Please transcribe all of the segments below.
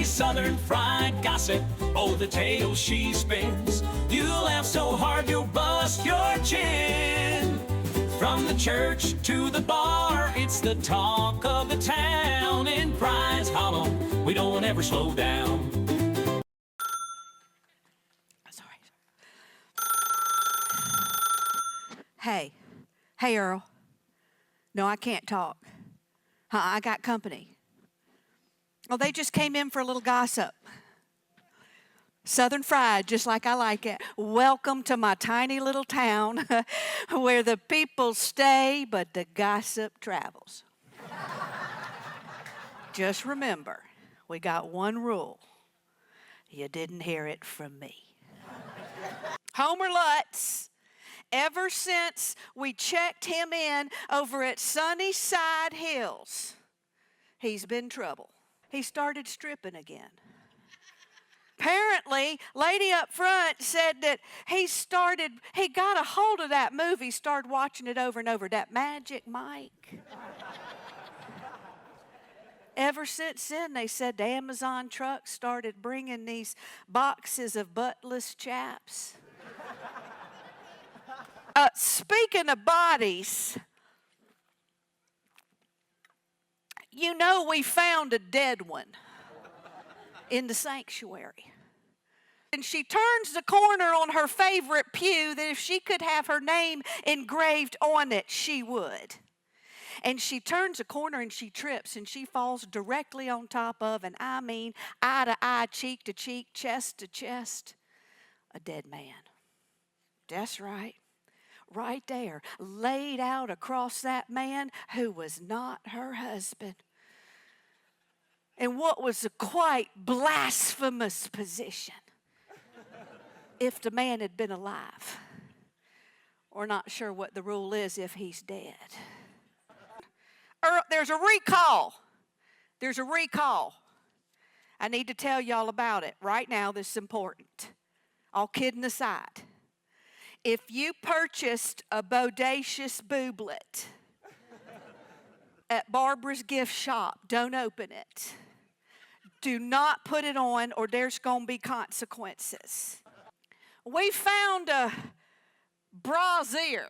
Southern fried gossip, oh, the tale she spins. You'll laugh so hard you'll bust your chin. From the church to the bar, it's the talk of the town. In Prize Hollow, we don't ever slow down. Sorry. Hey, Earl. No, I can't talk. I got company. Well, they just came in for a little gossip. Southern fried, just like I like it. Welcome to my tiny little town where the people stay, but the gossip travels. Just remember, we got one rule. You didn't hear it from me. Homer Lutz, ever since we checked him in over at Sunnyside Hills, he's been trouble. He started stripping again. Apparently, lady up front said that he got a hold of that movie, started watching it over and over, that Magic Mike. Ever since then, they said the Amazon truck started bringing these boxes of buttless chaps. Speaking of bodies, you know we found a dead one in the sanctuary. And she turns the corner on her favorite pew that if she could have her name engraved on it, she would. And she turns a corner and she trips and she falls directly on top of, and I mean eye to eye, cheek to cheek, chest to chest, a dead man. That's right. Right there, laid out across that man who was not her husband. In what was a quite blasphemous position if the man had been alive. Or not sure what the rule is if he's dead. There's a recall. There's a recall. I need to tell y'all about it right now. This is important. All kidding aside. If you purchased a bodacious booblet at Barbara's gift shop, don't open it. Do not put it on or there's going to be consequences. We found a brassiere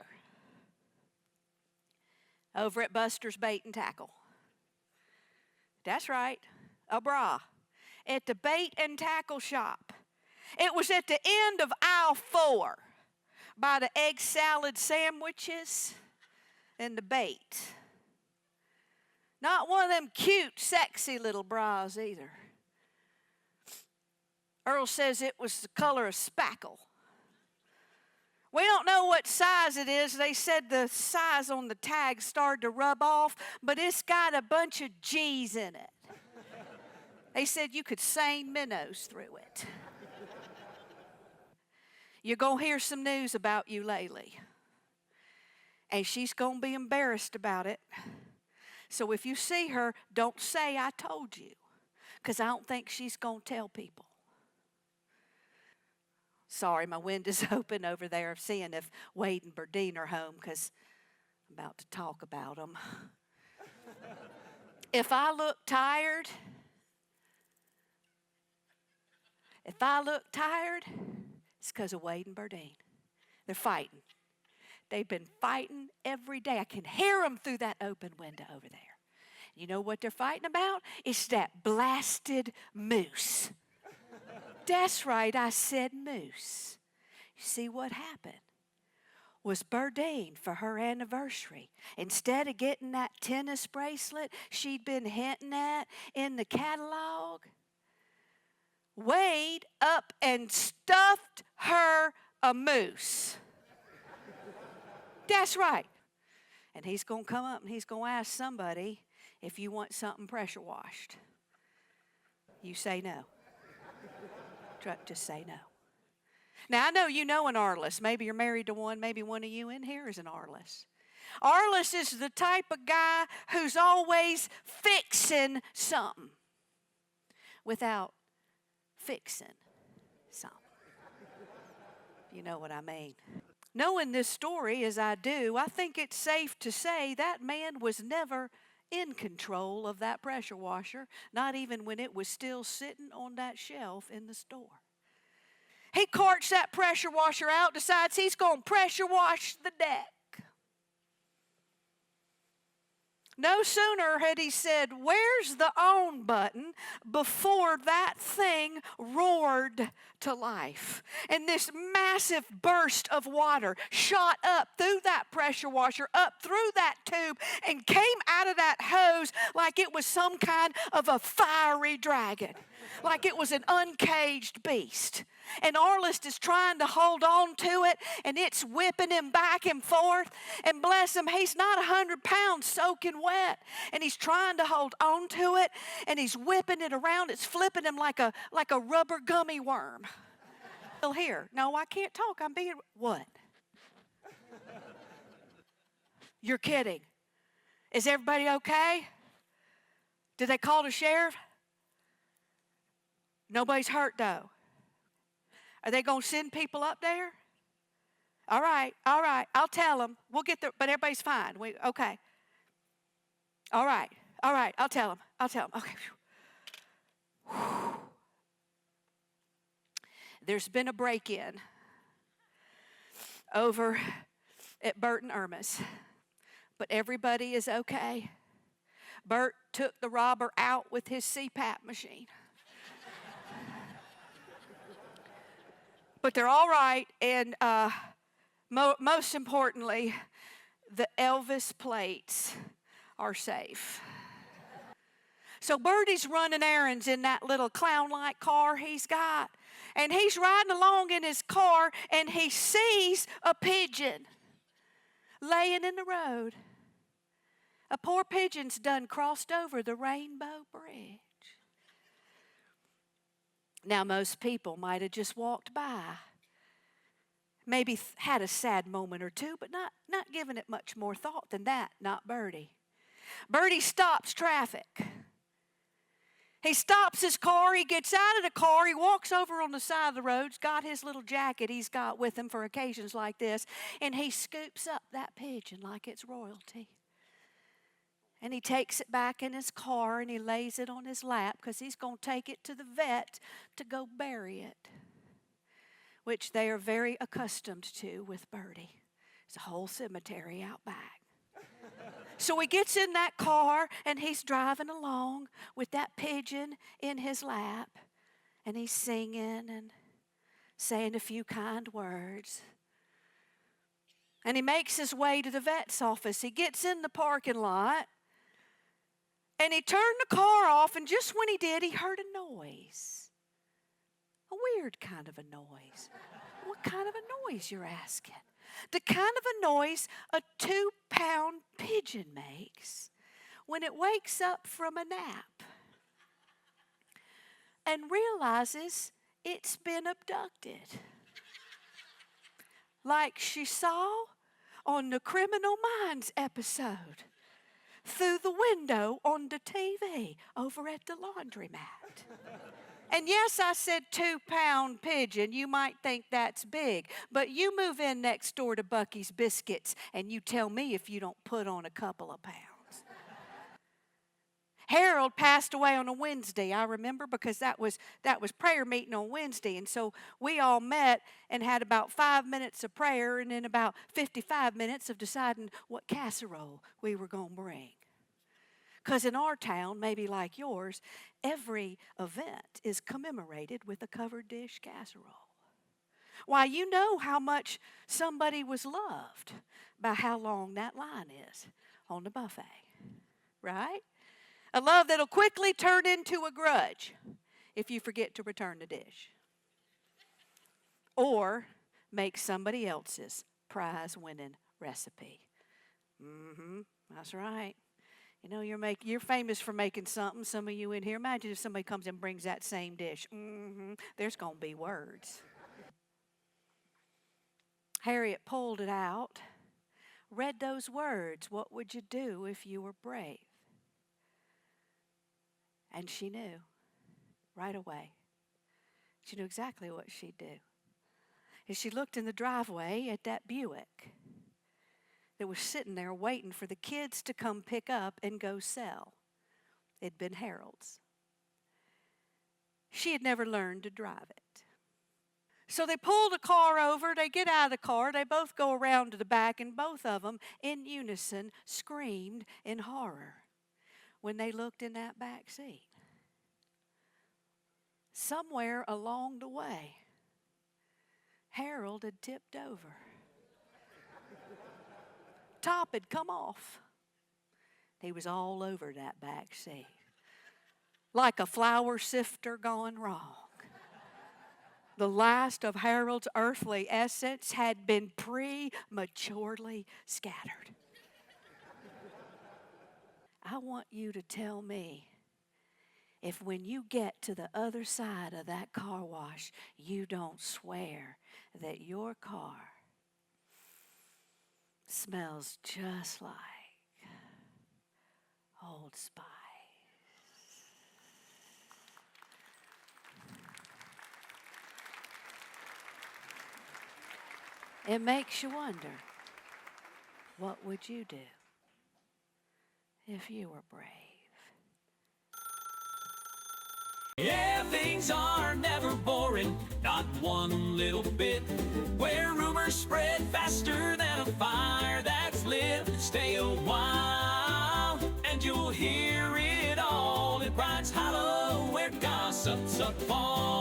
over at Buster's Bait and Tackle. That's right, a bra at the bait and tackle shop. It was at the end of aisle 4. By the egg salad sandwiches and the bait. Not one of them cute, sexy little bras either. Earl says it was the color of spackle. We don't know what size it is. They said the size on the tag started to rub off, but it's got a bunch of G's in it. They said you could seine minnows through it. You're going to hear some news about you lately. And she's going to be embarrassed about it. So if you see her, don't say I told you. Because I don't think she's going to tell people. Sorry, my window's open over there of seeing if Wade and Berdine are home because I'm about to talk about them. If I look tired, it's because of Wade and Berdine. They're fighting. They've been fighting every day. I can hear them through that open window over there. You know what they're fighting about? It's that blasted moose. That's right, I said moose. You see what happened? Was Berdine, for her anniversary, instead of getting that tennis bracelet she'd been hinting at in the catalog, Wade up and stuffed her a moose. That's right. And he's going to come up and he's going to ask somebody if you want something pressure washed. You say no. Just say no. Now, I know you know an Arliss. Maybe you're married to one. Maybe one of you in here is an Arliss. Arliss is the type of guy who's always fixing something without fixing something. You know what I mean. Knowing this story as I do, I think it's safe to say that man was never in control of that pressure washer, not even when it was still sitting on that shelf in the store. He carts that pressure washer out, decides he's going to pressure wash the deck. No sooner had he said, "Where's the on button?" before that thing roared to life. And this massive burst of water shot up through that pressure washer, up through that tube, and came out of that hose like it was some kind of a fiery dragon, like it was an uncaged beast. And Arlist is trying to hold on to it, and it's whipping him back and forth. And bless him, he's not 100 pounds soaking wet. And he's trying to hold on to it, and he's whipping it around. It's flipping him like a rubber gummy worm. Still here. No, I can't talk. I'm being, what? You're kidding. Is everybody okay? Did they call the sheriff? Nobody's hurt, though. Are they going to send people up there? All right. I'll tell them. We'll get there, but everybody's fine. Okay. All right. I'll tell them. Okay. Whew. There's been a break-in over at Bert and Irma's, but everybody is okay. Bert took the robber out with his CPAP machine. But they're all right, and most importantly, the Elvis plates are safe. So Bertie's running errands in that little clown-like car he's got, and he's riding along in his car, and he sees a pigeon laying in the road. A poor pigeon's done crossed over the Rainbow Bridge. Now, most people might have just walked by, maybe had a sad moment or two, but not giving it much more thought than that, not Bertie. Bertie stops traffic. He stops his car, he gets out of the car, he walks over on the side of the road, he's got his little jacket he's got with him for occasions like this, and he scoops up that pigeon like it's royalty. And he takes it back in his car and he lays it on his lap because he's going to take it to the vet to go bury it, which they are very accustomed to with Bertie. There's a whole cemetery out back. So he gets in that car and he's driving along with that pigeon in his lap, and he's singing and saying a few kind words. And he makes his way to the vet's office. He gets in the parking lot. And he turned the car off, and just when he did, he heard a noise. A weird kind of a noise. What kind of a noise, you're asking? The kind of a noise a 2-pound pigeon makes when it wakes up from a nap and realizes it's been abducted. Like she saw on the Criminal Minds episode. Through the window on the TV over at the laundromat. And yes, I said 2-pound pigeon. You might think that's big, but you move in next door to Bucky's Biscuits and you tell me if you don't put on a couple of pounds. Harold passed away on a Wednesday, I remember, because that was prayer meeting on Wednesday. And so we all met and had about 5 minutes of prayer and then about 55 minutes of deciding what casserole we were going to bring. Because in our town, maybe like yours, every event is commemorated with a covered dish casserole. Why, you know how much somebody was loved by how long that line is on the buffet, right? A love that'll quickly turn into a grudge if you forget to return the dish. Or make somebody else's prize-winning recipe. That's right. You know, you're famous for making something, some of you in here. Imagine if somebody comes and brings that same dish. There's going to be words. Harriet pulled it out, read those words. What would you do if you were brave? And she knew right away. She knew exactly what she'd do. As she looked in the driveway at that Buick, that was sitting there waiting for the kids to come pick up and go sell. It'd been Harold's. She had never learned to drive it. So they pulled a car over, they get out of the car, they both go around to the back, and both of them in unison screamed in horror when they looked in that back seat. Somewhere along the way, Harold had tipped over. Top had come off. He was all over that back seat, like a flour sifter gone wrong. The last of Harold's earthly essence had been prematurely scattered. I want you to tell me if when you get to the other side of that car wash, you don't swear that your car smells just like Old Spice. It makes you wonder, what would you do if you were brave? Yeah, things are never boring, not one little bit. Where rumors spread faster than a fire that's lit. Stay a while and you'll hear it all. It rides hollow where gossip's up all.